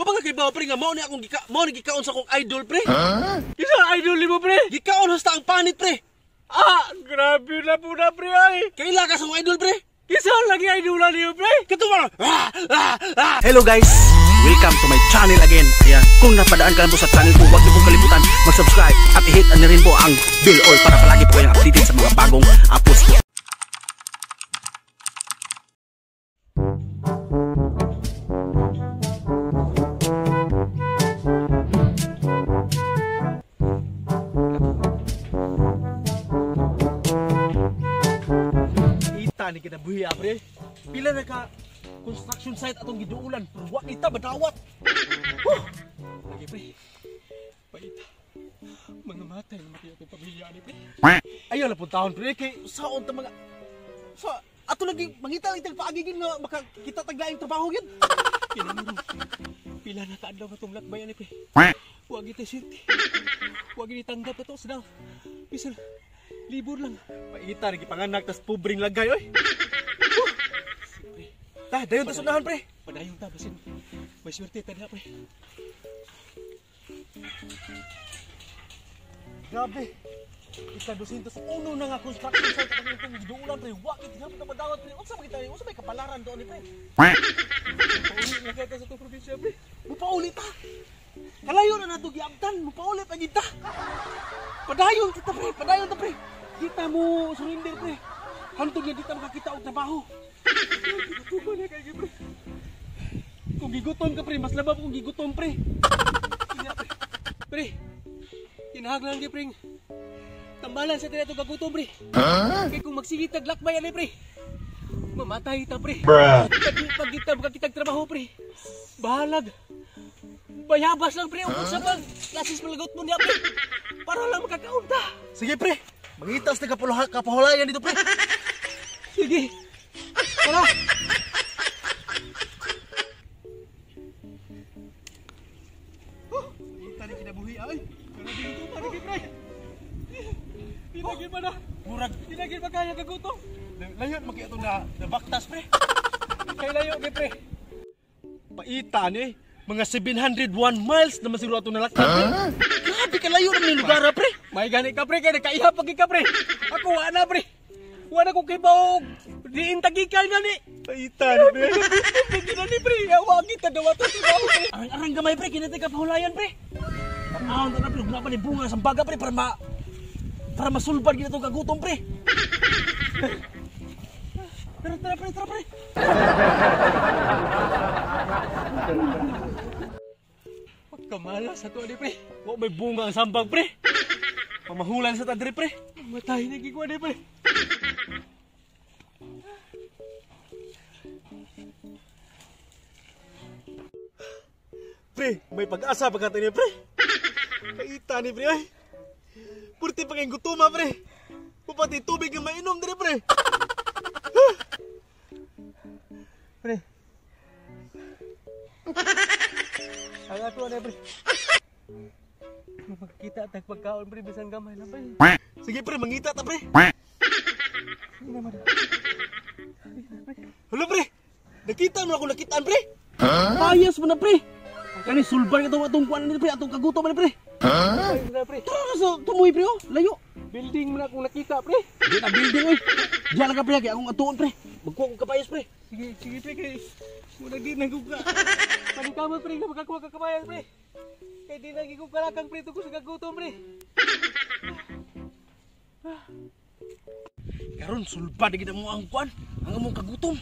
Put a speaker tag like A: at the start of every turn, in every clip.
A: Wa ba kay pre nga mao ni akong gikaon sa akong idol pre.
B: Kisa idol nimo pre?
A: Gikaon hasta ang panit pre.
B: Grabe na po na pre ay.
A: Kaila ka sa akong idol pre.
B: Kisa lagi idolan niyo pre?
A: Katuma. Hello guys. Welcome to my channel again. Ayan. Kung napadaan ka lang po sa channel ko, huwag niyo pong kalimutan mag-subscribe at i-hit na rin po ang bell all para palagi po kayong updated sa mga bagong uploads ko. Ita ni kita buhi pre. Pila na ka construction site atong giduulan pero wa kita badawat. Lagi pre. Paita. Mga matay na mati atong pamilya ni pre. Ayaw na puntahon pre kay saon ta mga sa ato lagi mangita lang paagigin nga makakita taglaing trabaho gyud. Kinamuro. Pila na kaadlaw atong lakbayan ni pre. Wa kita sinti. Wa gid tanggap ato sa bisan libur lang. Paita lagi panganak tas pobring lagay oy. Dayon ta sunahan pre. Padayon ta basin. May swerte ta na pre. Grabe. Ika 201 na nga construction site ang itong giduulan pre. Wa kit gyud ta madawat pre. Unsa man kita? Unsa may kapalaran doon ni pre? Paulit na kita sa probinsya pre. Mupaulit ta. Kalayo na nato giabtan, mupaulit ang kita. Padayon kita pre, padayon ta pre. Kita mo surrender pre. Hantod nga kita makakita og trabaho. Kung gigutom ka pre, mas labab kung gigutom pre. Pre, kinahanglan di pre. Tambalan sa tinato kagutom pre. Kaya kung magsigit taglakbay ani pre, mamatay ta pre. Pag kita makakitag trabaho pre, bahalag. Bayabas lang pre, kung sa pag lasis malagot mo niya pre. Para lang makakaon ta. Sige pre, mangitas na kapahulayan dito pre. Sige. Tara! Kita ni kinabuhi ay. Karagi ito pa rin pre. Pinagin pa na. Murag. Pinagin pa kaya kagutom. Layon maki ito na baktas pre. Kay layo ge pre. Paita ni mga 701 miles na masiro ato nalakad pre. Grabe ka layo ng lugar pre. May gani ka pre kay nakaiha pagi ka pre. Ako ana pre. Wala ko kibaw. Diin tagikay na ni. Paitan pre. Pagin na ni pre. Awa kita daw ato sibaw pre. Arang gamay pre kinatay ka pahulayan pre. Pag-aon na pre, wala pa ni bunga sa baga pre para masulbad kita itong kagutom pre. Tara pre. Pagkamala sa tuwa ni pre. Wala may bunga ang sambag pre. Pamahulan sa tadri pre. Matay na gigwa ni pre. Pre, may pag-asa pagkata niya pre. Kaita ni pre ay. Purti pa kayong gutuma pre. Pupati tubig na mainom dire pre. Pre. Ang ato na pre. Magkita at pagkaon pre bisan gamay na pre. Sige pre, mangita ta pre. Sige naman. Hello pre. Nakita mo ako nakitaan pre. Payas mo na pre. Kani sulban itong atong kuan ni pre, atong kagutom ni pre. Tara sa tumoy pre oh, layo. Building mo na akong nakita pre. Di na building oy. Diyan lang ka pre, akong atuon pre. Magkuha ko kapayas pre. Sige pre kay muna di naguga. Panikama pre nga makakuha ka kapayas pre. Kay di nagigug kalakang pre tugo sa kagutom pre. Karon sulbad gid mo ang kuan, ang among kagutom.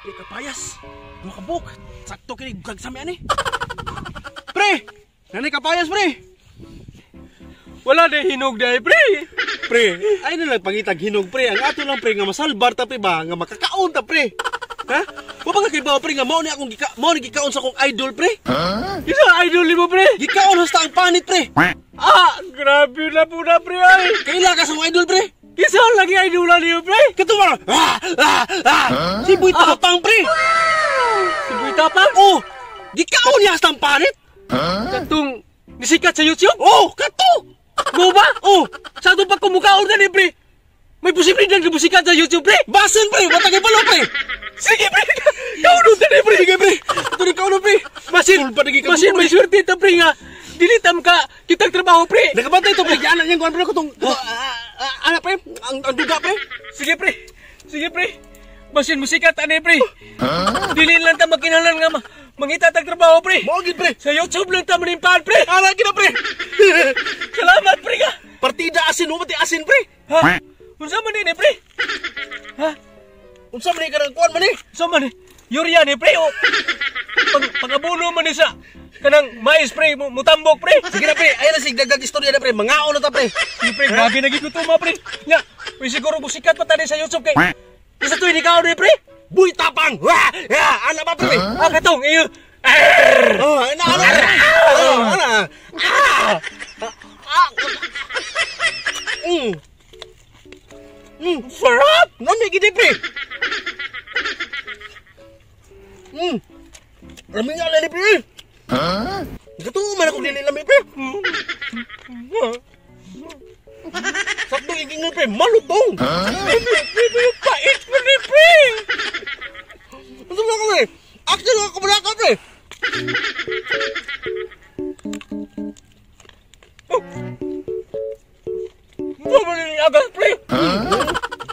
A: Di kapayas. Dua kabuk. Sakto kini gugag sa ani. Pre! Nani kapayas pre?
B: Wala na hinog dahil pre.
A: Pre, ay na lang pangitag hinog pre. Ang ato lang pre nga masalbar ta pre ba nga makakaon ta pre. Ha? Wa ba kay pre nga mao ni gikaon sa akong idol pre?
B: Kisa idol nimo pre?
A: Gikaon hasta ang panit pre.
B: Grabe na po na pre ay.
A: Kaila ka sa akong idol pre?
B: Kisa lagi idolan niyo pre?
A: Katuma. Si Boy Tapang pre.
B: Si Boy Tapang?
A: Oh, gikaon niya hasta ang panit.
B: Katong nisikat sa YouTube?
A: Oh, kato.
B: Mo ba? Sa itong pagkumukaon na ni pre. May posibilidad ka musikat sa YouTube, pre.
A: Basin, pre! Matagay palo, pre!
B: Sige, pre. Kauno tani, pre.
A: Sige, pre! Ito ni kauno, pre!
B: Masin,
A: Sulpad lagi ka,
B: masin,
A: pre.
B: may swerte ito, pre, nga. Dilitam ka, kitang trabaho, pre.
A: Nakabantay ito, pre! Anak niyan, kuhan, pre! Kutong... Anak, pre! Ang duga, pre!
B: Sige, pre. Sige, pre. Masin, musikat, ani, pre. Dili lang ta magkinalan nga, mangita tag trabaho, pre.
A: Maugid, pre!
B: Sa YouTube lang ta manimpahan, pre.
A: Anak kita, pre!
B: Salamat, pre, ka.
A: Partida asin, umati asin, pre!
B: Ha? Unsa man ni, pre? Ha?
A: Unsa man ni ka ng kuhan man, eh?
B: Unsa man ni? Yurya ni, pre, o. Pag-abuno man ni sa kanang mais, pre, mutambok, pre.
A: Sige na, pre! Ayun na, sigdagag istorya na, pre! Mangaon na ta, pre!
B: Sige, pre, grabe naging kutuma, pre. Nya, may siguro musikat pa tani sa YouTube kay. Isa to hindi ka ni, pre.
A: Buy tapang! Wah! Ya! Anak ba, pre?
B: Ah, katong, iyo.
A: Oh, anak! Anak!
B: Sarap!
A: Nami gidi, pre! Lami nga lali, pre! Gato man ako dili lami, pre! Sakto igingin, pre! Malutong!
B: Pait mo ni, pre.
A: Ano ba ka, pre? Action ako muna ka, pre!
B: Ano man ni agas, pre?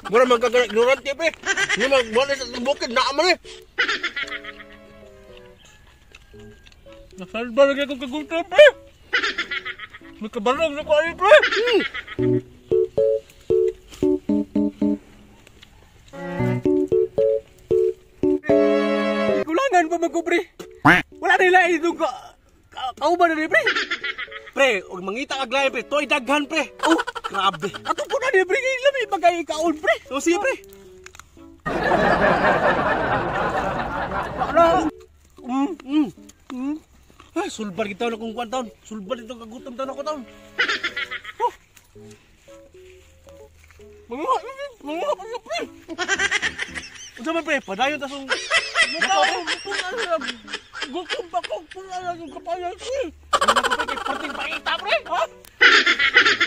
A: Mura magkagara-ignorante, pre! Hindi magbuhan sa bukid, naaman, eh!
B: Nasalba lagi akong kagutom, pre. May kabarang na ko, pre. Kulangan pa magko, pre. Wala nila itong kauban na ni, pre.
A: Pre, huwag mangita kag lain, pre! Toy daghan, pre! Oh, grabe!
B: Ato po na ni, pre. Lami bagay ikaon, pre.
A: O, sige, pre!
B: Ano?
A: Ay, sulbar kita na kung kuwan taon. Sulbar itong kagutom taon ako taon.
B: Mga pre.
A: Unsa man, pre? Padayon ta sung...
B: Gutom pa ko. Pula yung kapayan, pre.
A: Ano ko, pre? Kay parting paita, pre!
B: Ha?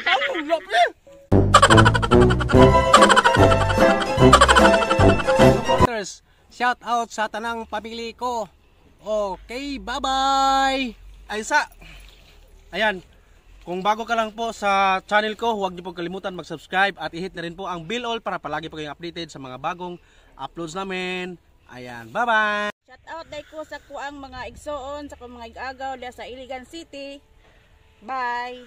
B: Ano na, pre?
C: Shout out sa tanang pamili ko. Okay, bye-bye!
A: Aysa! Ayan, kung bago ka lang po sa channel ko, huwag niyo po kalimutan mag-subscribe at i-hit na rin po ang bell all para palagi po kayong updated sa mga bagong uploads namin. Ayan, bye-bye!
D: Shout out day ko sa kuang mga igsoon, sa kuang mga igagaw sa Iligan City. Bye!